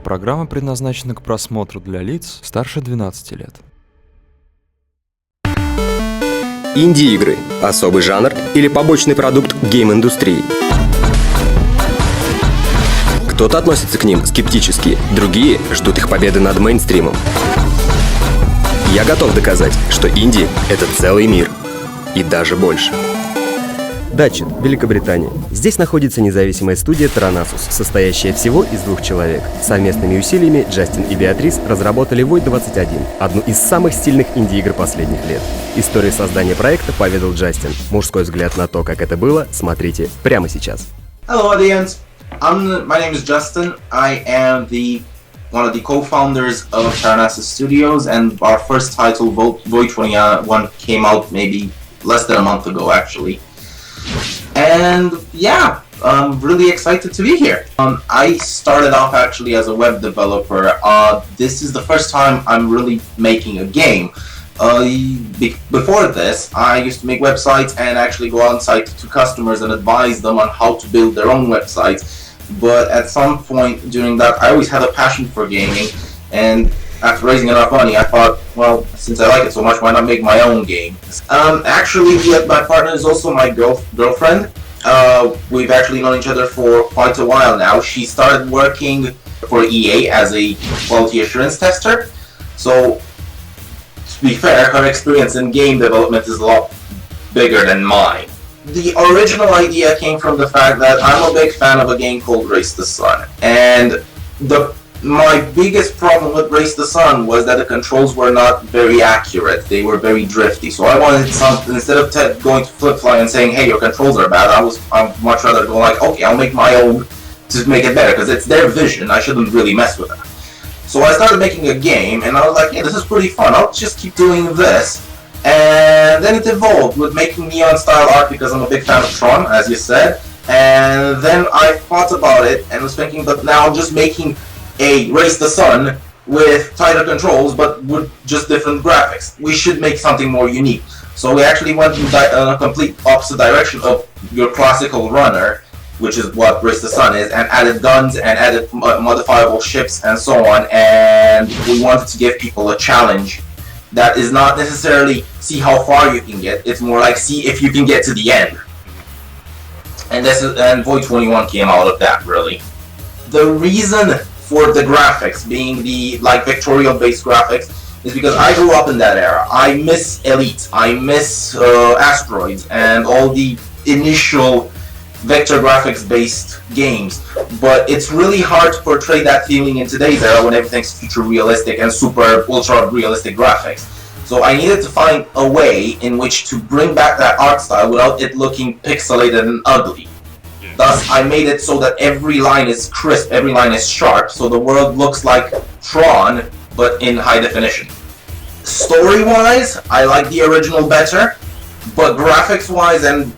Программа предназначена к просмотру для лиц старше 12 лет. Инди-игры – особый жанр или побочный продукт гейм-индустрии. Кто-то относится к ним скептически, другие ждут их победы над мейнстримом. Я готов доказать, что инди – это целый мир. И даже больше. Датчин, Великобритания. Здесь находится независимая студия Taranasus, состоящая всего из 2 человек. Совместными усилиями Джастин и Беатрис разработали Void 21, одну из самых стильных инди-игр последних лет. Историю создания проекта поведал Джастин. Мужской взгляд на то, как это было, смотрите прямо сейчас. Hello, audience. My name is Justin. I am one of the co-founders of Taranasus Studios, and our first title, Void 21, came out maybe less than a month ago, actually. And yeah, I'm really excited to be here. I started off actually as a web developer. This is the first time I'm really making a game. Before this, I used to make websites and actually go on site to customers and advise them on how to build their own websites. But at some point during that, I always had a passion for gaming, and after raising enough money, I thought, well, since I like it so much, why not make my own game? Actually, my partner is also my girlfriend. We've actually known each other for quite a while now. She started working for EA as a quality assurance tester. So, to be fair, her experience in game development is a lot bigger than mine. The original idea came from the fact that I'm a big fan of a game called Race the Sun. And my biggest problem with Race the Sun was that the controls were not very accurate. They were very drifty. So I wanted something, instead of going to Flipfly and saying, hey, your controls are bad, I'd much rather go like, okay, I'll make my own to make it better, because it's their vision. I shouldn't really mess with that. So I started making a game, and I was like, yeah, this is pretty fun. I'll just keep doing this. And then it evolved with making neon style art, because I'm a big fan of Tron, as you said. And then I thought about it and was thinking, but now I'm just making a Race the Sun with tighter controls, but with just different graphics. We should make something more unique. So we actually went in a complete opposite direction of your classical runner, which is what Race the Sun is, and added guns and added modifiable ships and so on. And we wanted to give people a challenge that is not necessarily see how far you can get. It's more like see if you can get to the end. And Void 21 came out of that, really. The reason for the graphics being the Victorian-based graphics is because I grew up in that era. I miss Elite, I miss Asteroids, and all the initial vector graphics-based games. But it's really hard to portray that feeling in today's era when everything's future realistic and super ultra realistic graphics. So I needed to find a way in which to bring back that art style without it looking pixelated and ugly. Thus, I made it so that every line is crisp, every line is sharp, so the world looks like Tron, but in high definition. Story-wise, I like the original better, but graphics-wise and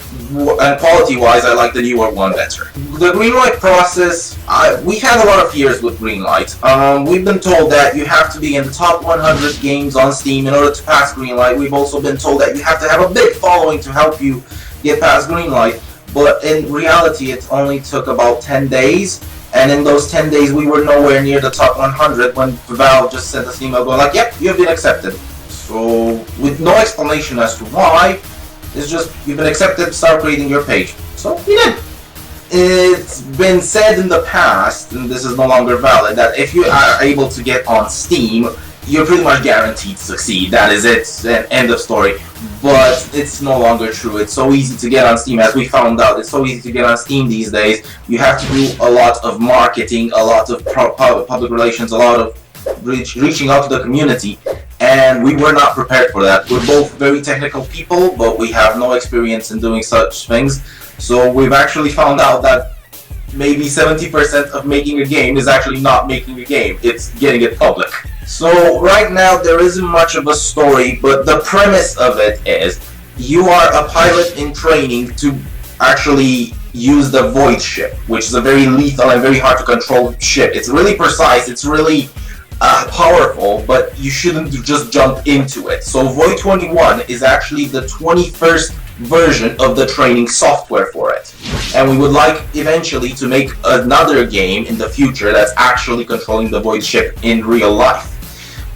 quality-wise, I like the newer one better. The greenlight process, we had a lot of fears with greenlight. We've been told that you have to be in the top 100 games on Steam in order to pass greenlight. We've also been told that you have to have a big following to help you get past greenlight. But in reality, it only took about 10 days, and in those 10 days, we were nowhere near the top 100 when Valve just sent us an email going like, yep, you have been accepted. So, with no explanation as to why, it's just, you've been accepted, start creating your page. So, we did. It's been said in the past, and this is no longer valid, that if you are able to get on Steam, you're pretty much guaranteed to succeed. That is it, end of story. But it's no longer true. It's so easy to get on Steam, as we found out. It's so easy to get on Steam these days. You have to do a lot of marketing, a lot of public relations, a lot of reaching out to the community. And we were not prepared for that. We're both very technical people, but we have no experience in doing such things. So we've actually found out that maybe 70% of making a game is actually not making a game. It's getting it public. So right now there isn't much of a story, but the premise of it is you are a pilot in training to actually use the Void ship, which is a very lethal and very hard to control ship. It's really precise, it's really powerful, but you shouldn't just jump into it. So Void 21 is actually the 21st version of the training software for it. And we would like eventually to make another game in the future that's actually controlling the void ship in real life.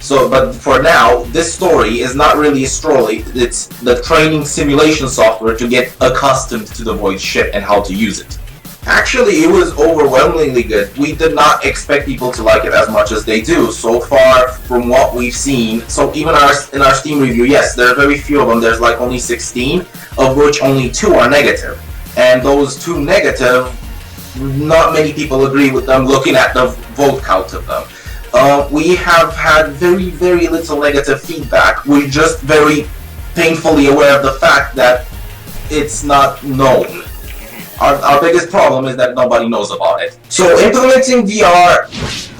So, but for now, this story is not really a story, it's the training simulation software to get accustomed to the void ship and how to use it. Actually, it was overwhelmingly good. We did not expect people to like it as much as they do. So far, from what we've seen, so even in our Steam review, yes, there are very few of them. There's like only 16, of which only 2 are negative. And those 2 negative, not many people agree with them looking at the vote count of them. We have had very, very little negative feedback. We're just very painfully aware of the fact that it's not known. Our biggest problem is that nobody knows about it. So implementing VR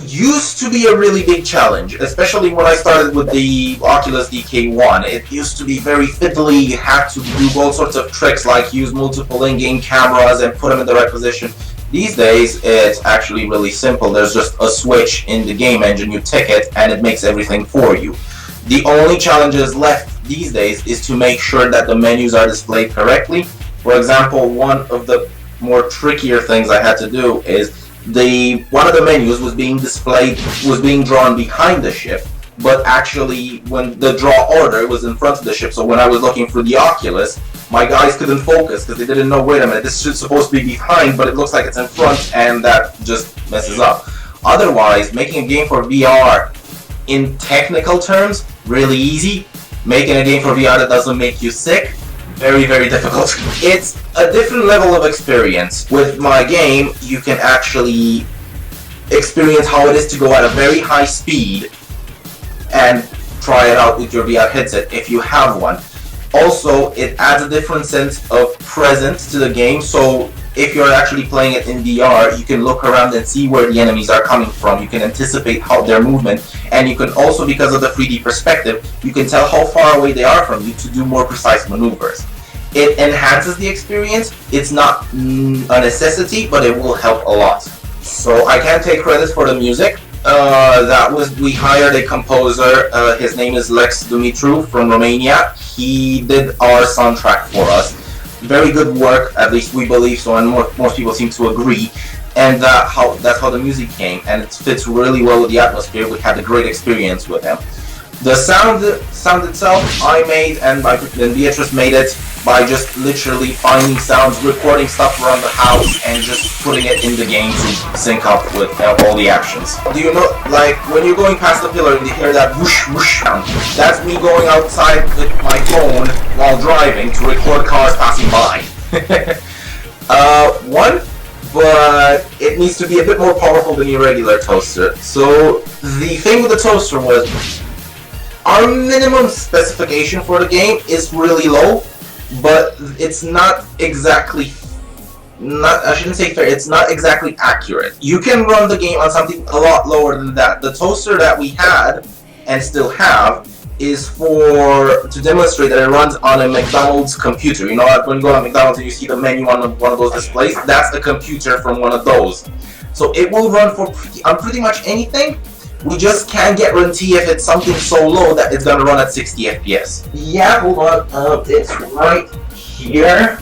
used to be a really big challenge, especially when I started with the Oculus DK1. It used to be very fiddly. You had to do all sorts of tricks like use multiple in-game cameras and put them in the right position. These days, it's actually really simple. There's just a switch in the game engine, you tick it, and it makes everything for you. The only challenges left these days is to make sure that the menus are displayed correctly. For example, one of the more trickier things I had to do is one of the menus was being drawn behind the ship, but actually when the draw order was in front of the ship, so when I was looking for the Oculus, my guys couldn't focus because they didn't know, wait a minute, this is supposed to be behind, but it looks like it's in front, and that just messes up. Otherwise, making a game for VR in technical terms, really easy. Making a game for VR that doesn't make you sick, very, very difficult. It's a different level of experience. With my game, you can actually experience how it is to go at a very high speed and try it out with your VR headset if you have one. Also, it adds a different sense of presence to the game, so if you're actually playing it in VR, you can look around and see where the enemies are coming from. You can anticipate their movement, and you can also, because of the 3D perspective, you can tell how far away they are from you to do more precise maneuvers. It enhances the experience. It's not a necessity, but it will help a lot. So I can't take credit for the music. We hired a composer. His name is Lex Dumitru from Romania. He did our soundtrack for us. Very good work, at least we believe so, and most people seem to agree. And that's how the music came, and it fits really well with the atmosphere. We had a great experience with him. The sound itself, I made, and Beatrice made it by just literally finding sounds, recording stuff around the house, and just putting it in the game to sync up with all the actions. Do you know, like, when you're going past the pillar and you hear that whoosh whoosh sound, that's me going outside with my phone while driving to record cars passing by. But it needs to be a bit more powerful than your regular toaster. So the thing with the toaster was, our minimum specification for the game is really low, but it's not exactly, I shouldn't say fair, it's not exactly accurate. You can run the game on something a lot lower than that. The toaster that we had, and still have, is to demonstrate that it runs on a McDonald's computer. You know, like when you go to McDonald's and you see the menu on one of those displays, that's a computer from one of those. So it will run on pretty much anything. We just can't guarantee if it's something so low that it's gonna run at 60 FPS. Yeah, hold on, it's right here.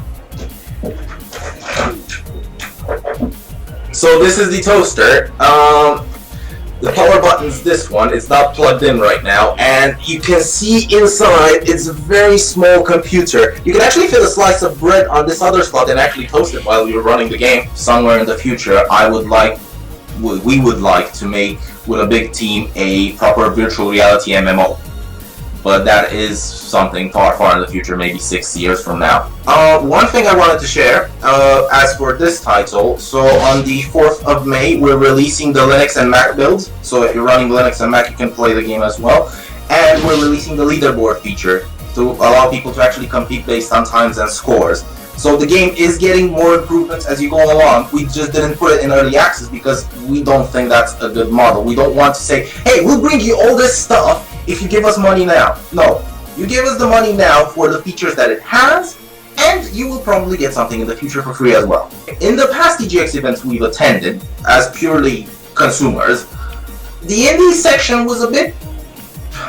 So this is the toaster. The power button's this one. It's not plugged in right now, and you can see inside it's a very small computer. You can actually fit a slice of bread on this other slot and actually toast it while you're running the game. Somewhere in the future, we would like to make, with a big team, a proper virtual reality MMO. But that is something far, far in the future, maybe 6 years from now. One thing I wanted to share, as for this title, so on the 4th of May, we're releasing the Linux and Mac builds. So if you're running Linux and Mac, you can play the game as well. And we're releasing the leaderboard feature to allow people to actually compete based on times and scores. So the game is getting more improvements as you go along. We just didn't put it in early access because we don't think that's a good model. We don't want to say, hey, we'll bring you all this stuff if you give us money now. No, you give us the money now for the features that it has, and you will probably get something in the future for free as well. In the past EGX events we've attended, as purely consumers, the indie section was a bit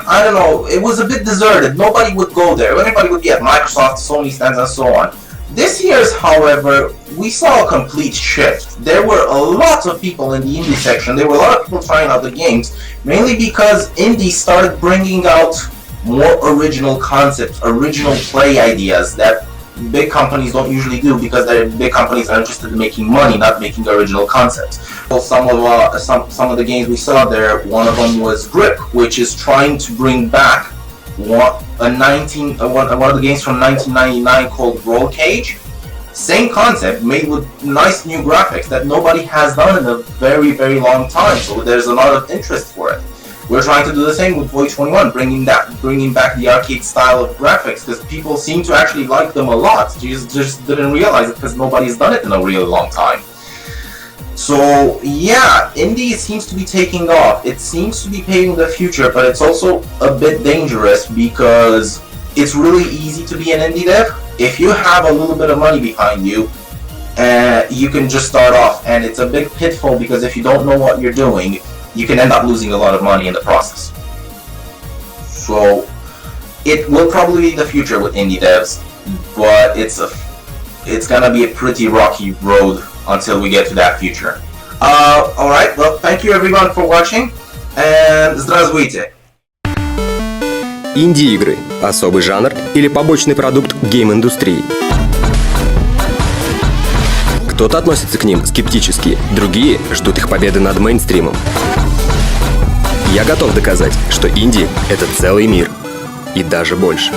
I don't know, it was a bit deserted. Nobody would go there. Everybody would be at Microsoft, Sony stands, and so on. This year's, however, we saw a complete shift. There were a lot of people in the indie section. There were a lot of people trying out the games, mainly because indie started bringing out more original concepts, original play ideas that big companies don't usually do, because big companies are interested in making money, not making original concepts. Well, some of the games we saw there, one of them was Grip, which is trying to bring back one of the games from 1999 called Roll Cage. Same concept, made with nice new graphics that nobody has done in a very, very long time, so there's a lot of interest for it. We're trying to do the same with Void 21, bringing back the arcade style of graphics, because people seem to actually like them a lot. You just didn't realize it because nobody's done it in a really long time. So yeah, indie seems to be taking off. It seems to be paving the future, but it's also a bit dangerous because it's really easy to be an indie dev. If you have a little bit of money behind you, you can just start off, and it's a big pitfall because if you don't know what you're doing, you can end up losing a lot of money in the process. So it will probably be the future with indie devs, but it's gonna be a pretty rocky road until we get to that future. Alright, well, thank you everyone for watching, and здравствуйте! Инди-игры – особый жанр или побочный продукт гейм-индустрии. Кто-то относится к ним скептически, другие ждут их победы над мейнстримом. Я готов доказать, что инди – это целый мир. И даже больше.